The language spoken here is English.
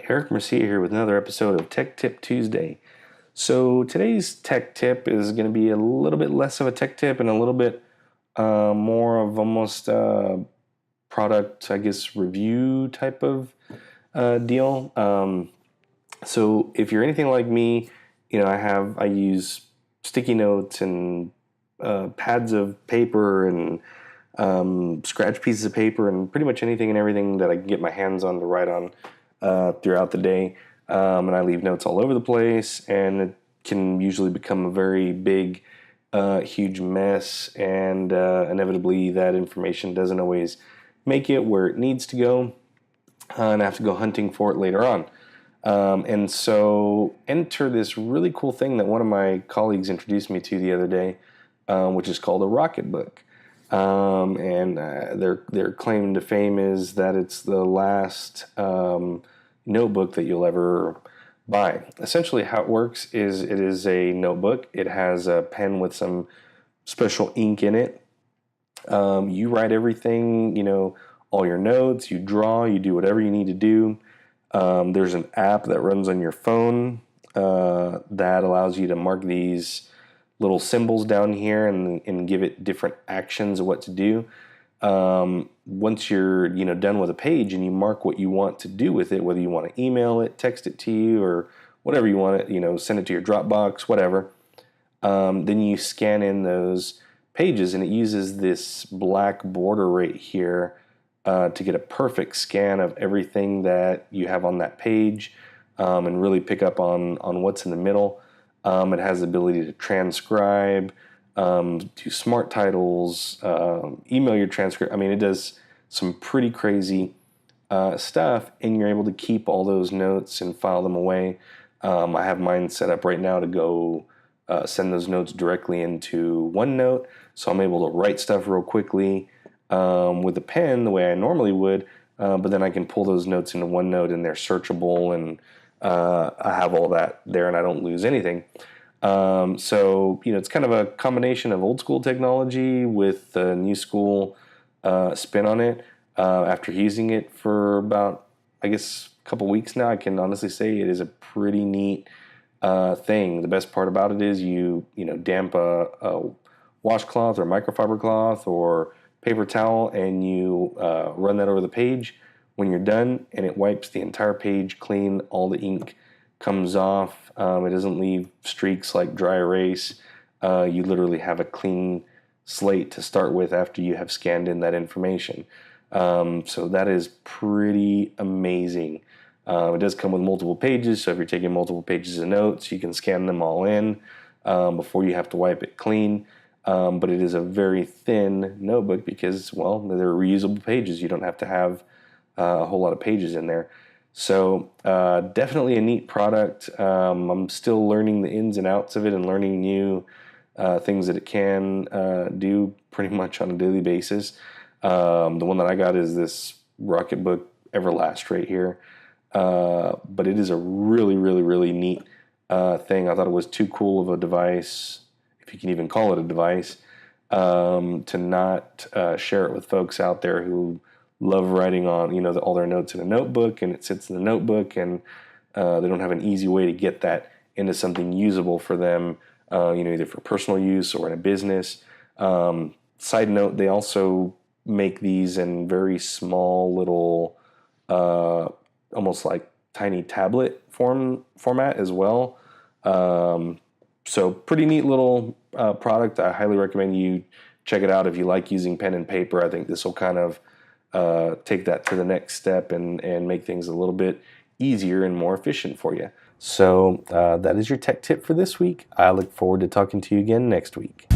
Eric Mercia here with another episode of Tech Tip Tuesday. So today's tech tip is going to be a little bit less of a tech tip and a little bit more of almost product, I guess, review type of deal. So if you're anything like me, I use sticky notes and pads of paper and scratch pieces of paper and pretty much anything and everything that I can get my hands on to write on throughout the day. And I leave notes all over the place, and it can usually become a very big, huge mess, and inevitably that information doesn't always make it where it needs to go, and I have to go hunting for it later on. And so enter this really cool thing that one of my colleagues introduced me to the other day, which is called a Rocketbook. And their claim to fame is that it's the last notebook that you'll ever buy. Essentially how it works is it is a notebook. It has a pen with some special ink in it. You write everything, all your notes, you draw, you do whatever you need to do. There's an app that runs on your phone that allows you to mark these little symbols down here and give it different actions of what to do. Once you're done with a page and you mark what you want to do with it, whether you want to email it, text it to you, or whatever you want it, send it to your Dropbox, whatever. Then you scan in those pages, and it uses this black border right here to get a perfect scan of everything that you have on that page, and really pick up on what's in the middle. It has the ability to transcribe, do smart titles, email your transcript. I mean, it does some pretty crazy stuff, and you're able to keep all those notes and file them away. I have mine set up right now to go send those notes directly into OneNote, so I'm able to write stuff real quickly with a pen the way I normally would, but then I can pull those notes into OneNote, and they're searchable, and I have all that there, and I don't lose anything. So it's kind of a combination of old school technology with the new school spin on it. After using it for about, I guess, a couple weeks now, I can honestly say it is a pretty neat thing. The best part about it is you damp a washcloth or microfiber cloth or paper towel, and you run that over the page when you're done, and it wipes the entire page clean. All the ink comes off. It doesn't leave streaks like dry erase. You literally have a clean slate to start with after you have scanned in that information. So that is pretty amazing. It does come with multiple pages, so if you're taking multiple pages of notes, you can scan them all in before you have to wipe it clean. But it is a very thin notebook because, well, they're reusable pages. You don't have to have a whole lot of pages in there. So definitely a neat product. I'm still learning the ins and outs of it and learning new things that it can do pretty much on a daily basis. The one that I got is this Rocketbook Everlast right here. But it is a really, really, really neat thing. I thought it was too cool of a device, if you can even call it a device, to not share it with folks out there who love writing on, all their notes in a notebook, and it sits in the notebook, and they don't have an easy way to get that into something usable for them, either for personal use or in a business. Side note, they also make these in very small little, almost like tiny tablet format as well. So pretty neat little product. I highly recommend you check it out if you like using pen and paper. I think this will kind of take that to the next step and make things a little bit easier and more efficient for you. So that is your tech tip for this week. I look forward to talking to you again next week.